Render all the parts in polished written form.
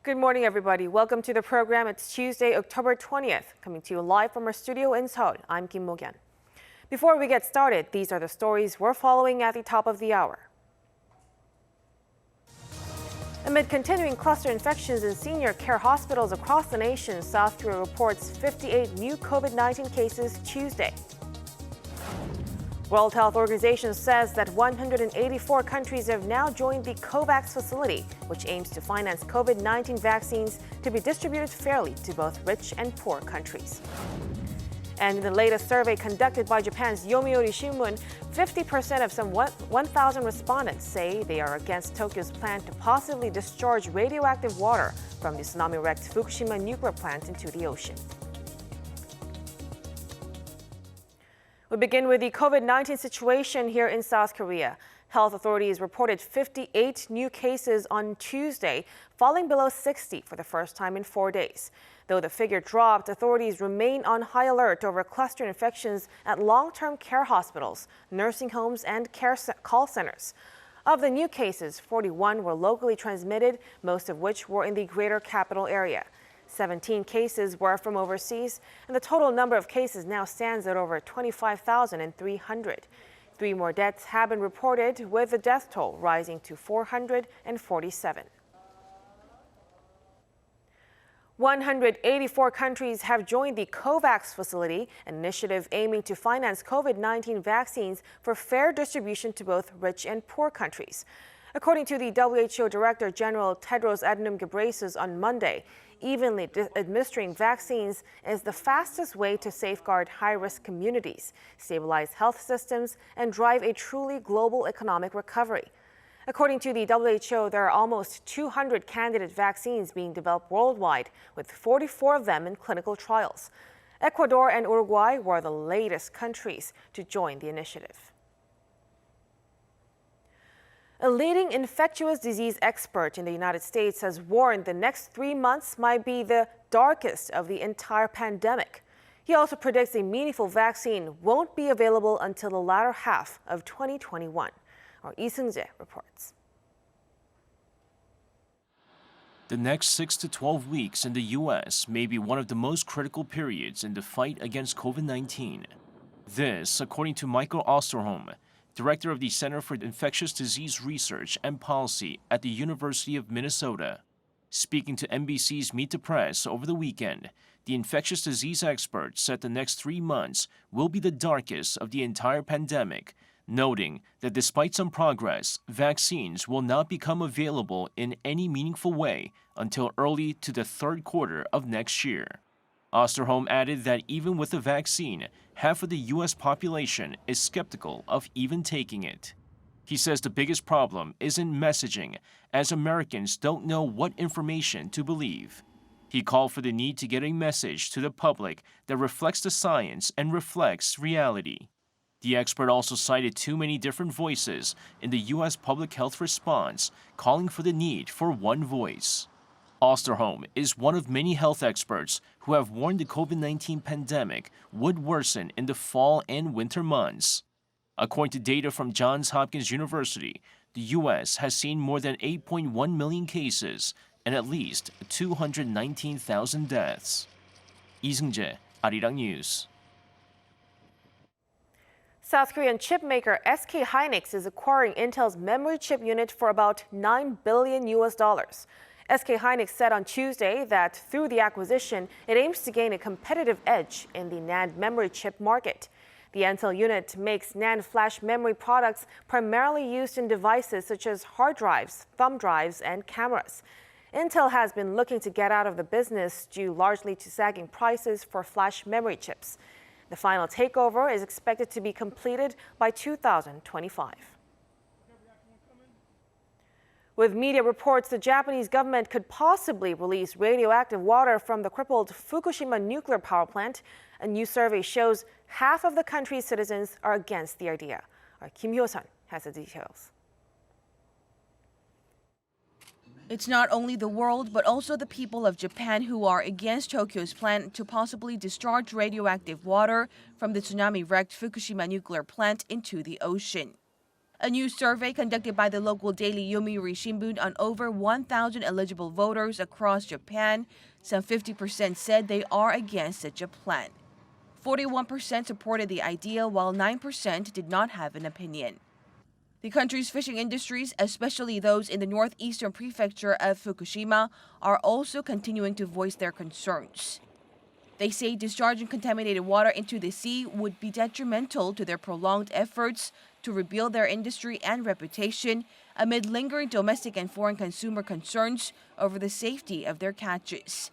Good morning, everybody. Welcome to the program. It's Tuesday, October 20th, coming to you live from our studio in Seoul. I'm Kim Mo-kyun. Before we get started, these are the stories we're following at the top of the hour. Amid continuing cluster infections in senior care hospitals across the nation, South Korea reports 58 new COVID-19 cases Tuesday. World Health Organization says that 184 countries have now joined the COVAX facility, which aims to finance COVID-19 vaccines to be distributed fairly to both rich and poor countries. And in the latest survey conducted by Japan's Yomiuri Shimbun, 50% of some 1,000 respondents say they are against Tokyo's plan to possibly discharge radioactive water from the tsunami-wrecked Fukushima nuclear plant into the ocean. We begin with the COVID-19 situation here in South Korea. Health authorities reported 58 new cases on Tuesday, falling below 60 for the first time in 4 days. Though the figure dropped, authorities remain on high alert over cluster infections at long-term care hospitals, nursing homes, and call centers. Of the new cases, 41 were locally transmitted, most of which were in the greater capital area. 17 cases were from overseas, and the total number of cases now stands at over 25,300. 3 more deaths have been reported, with the death toll rising to 447. 184 countries have joined the COVAX facility, an initiative aiming to finance COVID-19 vaccines for fair distribution to both rich and poor countries. According to the WHO Director General Tedros Adhanom Ghebreyesus on Monday, evenly administering vaccines is the fastest way to safeguard high-risk communities, stabilize health systems, and drive a truly global economic recovery. According to the WHO, there are almost 200 candidate vaccines being developed worldwide, with 44 of them in clinical trials. Ecuador and Uruguay were the latest countries to join the initiative. A leading infectious disease expert in the United States has warned the next 3 months might be the darkest of the entire pandemic. He also predicts a meaningful vaccine won't be available until the latter half of 2021. Our Lee Seung-jae reports. The next 6 to 12 weeks in the U.S. may be one of the most critical periods in the fight against COVID-19. This, according to Michael Osterholm, Director of the Center for Infectious Disease Research and Policy at the University of Minnesota. Speaking to NBC's Meet the Press over the weekend, the infectious disease expert said the next 3 months will be the darkest of the entire pandemic, noting that despite some progress, vaccines will not become available in any meaningful way until early to the third quarter of next year. Osterholm added that even with the vaccine, half of the U.S. population is skeptical of even taking it. He says the biggest problem is in messaging, as Americans don't know what information to believe. He called for the need to get a message to the public that reflects the science and reflects reality. The expert also cited too many different voices in the U.S. public health response, calling for the need for one voice. Osterholm is one of many health experts who have warned the COVID-19 pandemic would worsen in the fall and winter months. According to data from Johns Hopkins University, the U.S. has seen more than 8.1 million cases and at least 219,000 deaths. Lee Seung-jae, Arirang News. South Korean chipmaker SK Hynix is acquiring Intel's memory chip unit for about $9 billion. SK Hynix said on Tuesday that through the acquisition, it aims to gain a competitive edge in the NAND memory chip market. The Intel unit makes NAND flash memory products primarily used in devices such as hard drives, thumb drives, and cameras. Intel has been looking to get out of the business due largely to sagging prices for flash memory chips. The final takeover is expected to be completed by 2025. With media reports, the Japanese government could possibly release radioactive water from the crippled Fukushima nuclear power plant. A new survey shows half of the country's citizens are against the idea. Our Kim Hyo-sun has the details. It's not only the world, but also the people of Japan who are against Tokyo's plan to possibly discharge radioactive water from the tsunami-wrecked Fukushima nuclear plant into the ocean. A new survey conducted by the local daily Yomiuri Shimbun on over 1,000 eligible voters across Japan, some 50% said they are against such a plan. 41% supported the idea, while 9% did not have an opinion. The country's fishing industries, especially those in the northeastern prefecture of Fukushima, are also continuing to voice their concerns. They say discharging contaminated water into the sea would be detrimental to their prolonged efforts to rebuild their industry and reputation amid lingering domestic and foreign consumer concerns over the safety of their catches.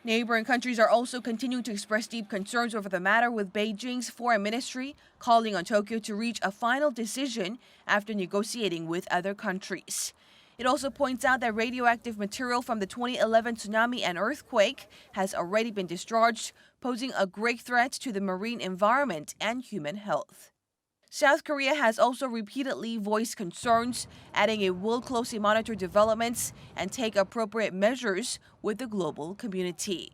Neighboring countries are also continuing to express deep concerns over the matter, with Beijing's foreign ministry calling on Tokyo to reach a final decision after negotiating with other countries. It also points out that radioactive material from the 2011 tsunami and earthquake has already been discharged, posing a great threat to the marine environment and human health. South Korea has also repeatedly voiced concerns, adding it will closely monitor developments and take appropriate measures with the global community.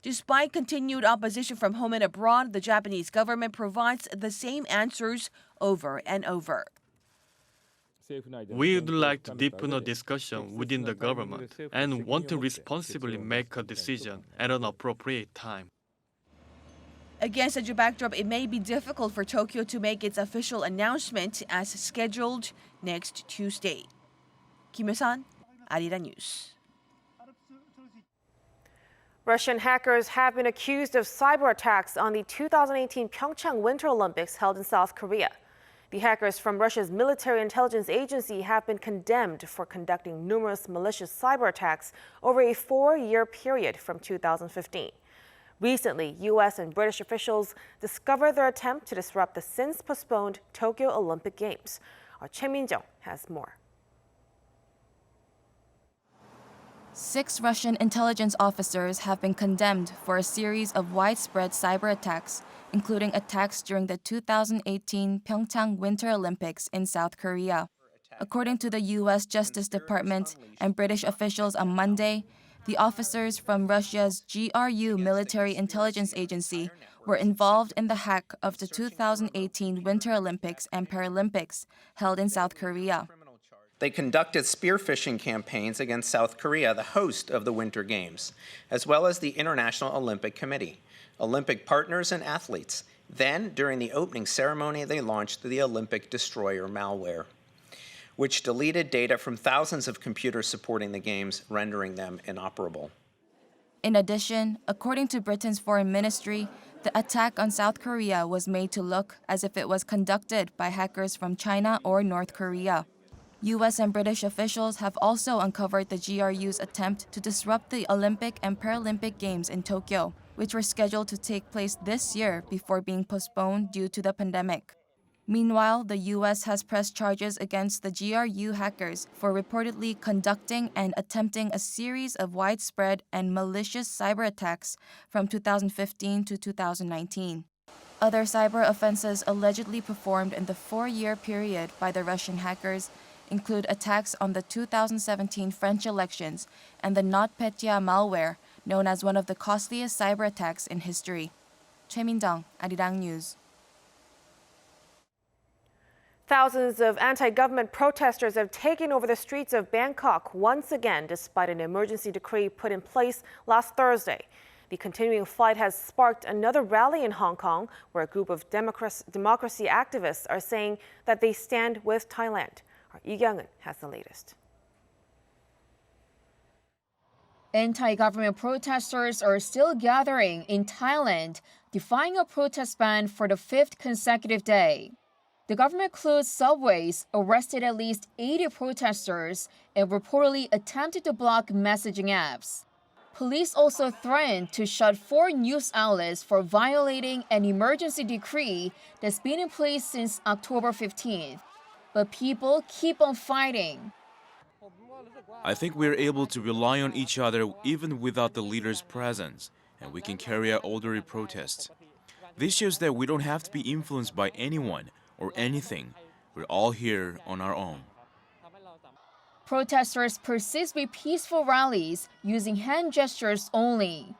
Despite continued opposition from home and abroad, the Japanese government provides the same answers over and over. We would like to deepen a discussion within the government and want to responsibly make a decision at an appropriate time. Against such a backdrop, it may be difficult for Tokyo to make its official announcement as scheduled next Tuesday. Kim Hyo-san, Arirang News. Russian hackers have been accused of cyber attacks on the 2018 PyeongChang Winter Olympics held in South Korea. The hackers from Russia's military intelligence agency have been condemned for conducting numerous malicious cyber attacks over a 4-year period from 2015. Recently, U.S. and British officials discovered their attempt to disrupt the since-postponed Tokyo Olympic Games. Our Min-jung has more. 6 Russian intelligence officers have been condemned for a series of widespread cyber attacks, including attacks during the 2018 PyeongChang Winter Olympics in South Korea. According to the U.S. Justice Department and British officials on Monday, the officers from Russia's GRU military intelligence agency were involved in the hack of the 2018 Winter Olympics and Paralympics held in South Korea. They conducted spear phishing campaigns against South Korea, the host of the Winter Games, as well as the International Olympic Committee, Olympic partners, and athletes. Then, during the opening ceremony, they launched the Olympic Destroyer malware, which deleted data from thousands of computers supporting the Games, rendering them inoperable. In addition, according to Britain's foreign ministry, the attack on South Korea was made to look as if it was conducted by hackers from China or North Korea. U.S. and British officials have also uncovered the GRU's attempt to disrupt the Olympic and Paralympic Games in Tokyo, which were scheduled to take place this year before being postponed due to the pandemic. Meanwhile, the U.S. has pressed charges against the GRU hackers for reportedly conducting and attempting a series of widespread and malicious cyber attacks from 2015 to 2019. Other cyber offenses allegedly performed in the 4-year period by the Russian hackers include attacks on the 2017 French elections and the NotPetya malware, known as one of the costliest cyber attacks in history. Min-jung, Arirang News. Thousands of anti-government protesters have taken over the streets of Bangkok once again, despite an emergency decree put in place last Thursday. The continuing fight has sparked another rally in Hong Kong, where a group of democracy activists are saying that they stand with Thailand. Our Lee Kyung-eun has the latest. Anti-government protesters are still gathering in Thailand, defying a protest ban for the 5th consecutive day. The government closed subways, arrested at least 80 protesters, and reportedly attempted to block messaging apps. Police also threatened to shut 4 news outlets for violating an emergency decree that's been in place since October 15th. But people keep on fighting. I think we're able to rely on each other even without the leader's presence, and we can carry out orderly protests. This shows that we don't have to be influenced by anyone or anything. We're all here on our own. Protesters persist with peaceful rallies using hand gestures only.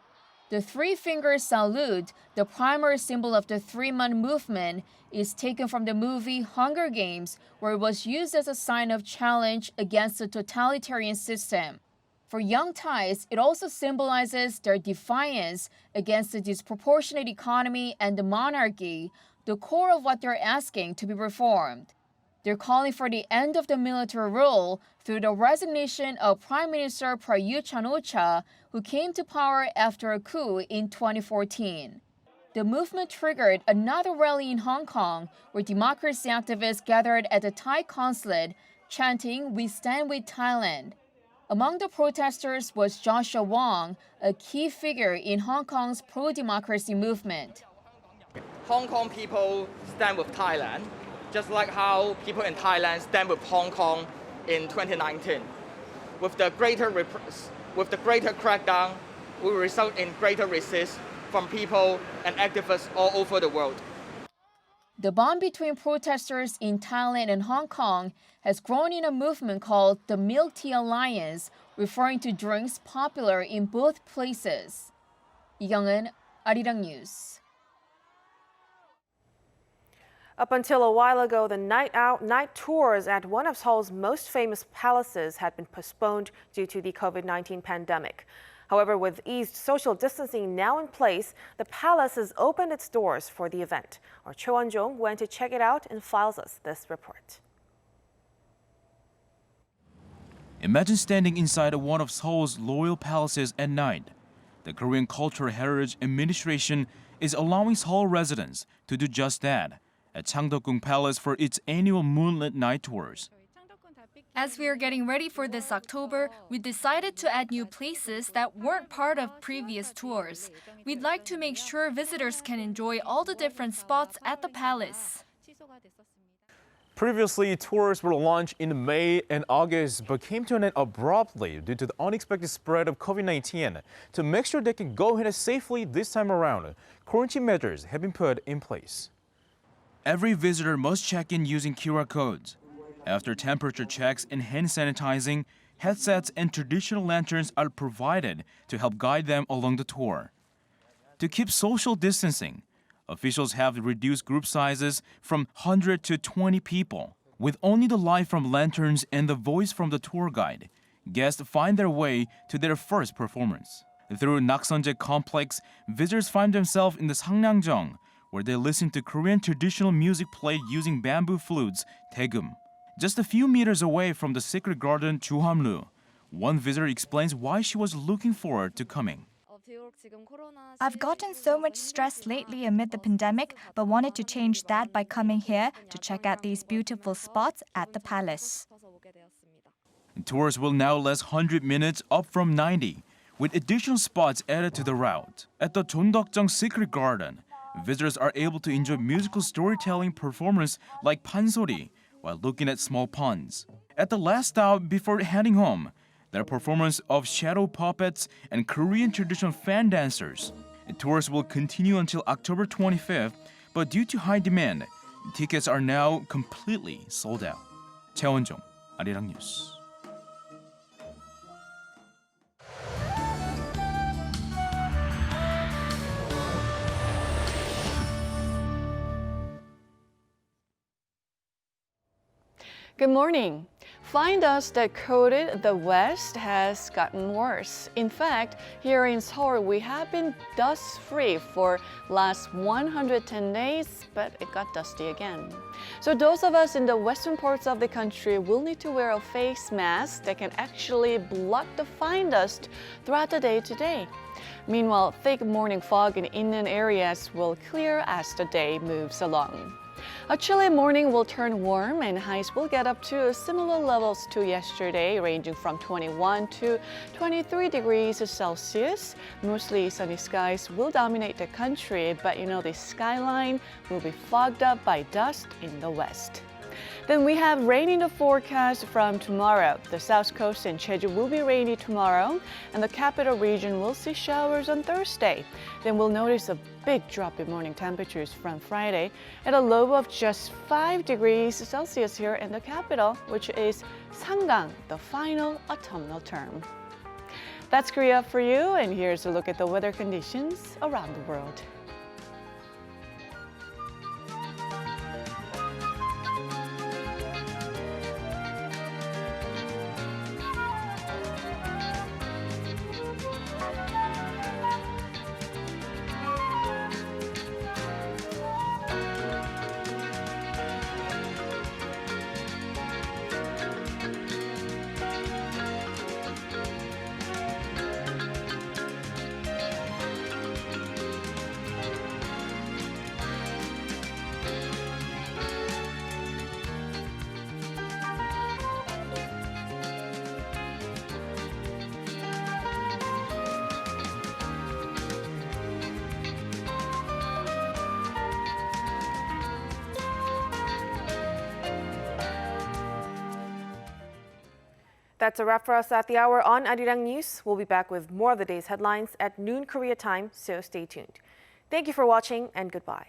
The three-finger salute, the primary symbol of the three-month movement, is taken from the movie Hunger Games, where it was used as a sign of challenge against the totalitarian system. For young Thais, it also symbolizes their defiance against the disproportionate economy and the monarchy, the core of what they're asking to be reformed. They're calling for the end of the military rule through the resignation of Prime Minister Prayut Chan-o-cha, who came to power after a coup in 2014. The movement triggered another rally in Hong Kong, where democracy activists gathered at the Thai consulate, chanting, "We stand with Thailand." Among the protesters was Joshua Wong, a key figure in Hong Kong's pro-democracy movement. Hong Kong people stand with Thailand, just like how people in Thailand stand with Hong Kong in 2019. With the greater crackdown, will result in greater resist from people and activists all over the world. The bond between protesters in Thailand and Hong Kong has grown in a movement called the Milk Tea Alliance, referring to drinks popular in both places. Lee Kyung-eun, Arirang News. Up until a while ago, the night tours at one of Seoul's most famous palaces had been postponed due to the COVID-19 pandemic. However, with eased social distancing now in place, the palace has opened its doors for the event. Our Cho Won-jong went to check it out and files us this report. Imagine standing inside one of Seoul's royal palaces at night. The Korean Cultural Heritage Administration is allowing Seoul residents to do just that at Changdeokgung Palace for its annual Moonlit night tours. As we are getting ready for this October, we decided to add new places that weren't part of previous tours. We'd like to make sure visitors can enjoy all the different spots at the palace. Previously, tours were launched in May and August but came to an end abruptly due to the unexpected spread of COVID-19. To make sure they can go ahead safely this time around, quarantine measures have been put in place. Every visitor must check in using QR codes. After temperature checks and hand sanitizing, headsets and traditional lanterns are provided to help guide them along the tour. To keep social distancing, officials have reduced group sizes from 100 to 20 people. With only the light from lanterns and the voice from the tour guide, guests find their way to their first performance. Through Nakseonje Complex, visitors find themselves in the Sangnangsjeong, where they listen to Korean traditional music played using bamboo flutes, daegum. Just a few meters away from the secret garden Juhamlu, one visitor explains why she was looking forward to coming. I've gotten so much stress lately amid the pandemic, but wanted to change that by coming here to check out these beautiful spots at the palace. Tours will now last 100 minutes, up from 90, with additional spots added to the route. At the Changdeokgung Secret Garden, visitors are able to enjoy musical storytelling performance like pansori while looking at small ponds. At the last stop before heading home, there are performances of shadow puppets and Korean traditional fan dancers. Tours will continue until October 25th, but due to high demand, tickets are now completely sold out. Choi Won-jong, Arirang News. Good morning. Fine dust that coated the west has gotten worse. In fact, here in Seoul, we have been dust-free for last 110 days, but it got dusty again. So those of us in the western parts of the country will need to wear a face mask that can actually block the fine dust throughout the day today. Meanwhile, thick morning fog in inland areas will clear as the day moves along. A chilly morning will turn warm and highs will get up to similar levels to yesterday, ranging from 21 to 23 degrees Celsius. Mostly sunny skies will dominate the country, but the skyline will be fogged up by dust in the west. Then we have rain in the forecast from tomorrow. The south coast and Jeju will be rainy tomorrow, and the capital region will see showers on Thursday. Then we'll notice a big drop in morning temperatures from Friday at a low of just 5 degrees Celsius here in the capital, which is Sanggang, the final autumnal term. That's Korea for you, and here's a look at the weather conditions around the world. That's a wrap for us at the hour on Arirang News. We'll be back with more of the day's headlines at noon Korea time, so stay tuned. Thank you for watching and goodbye.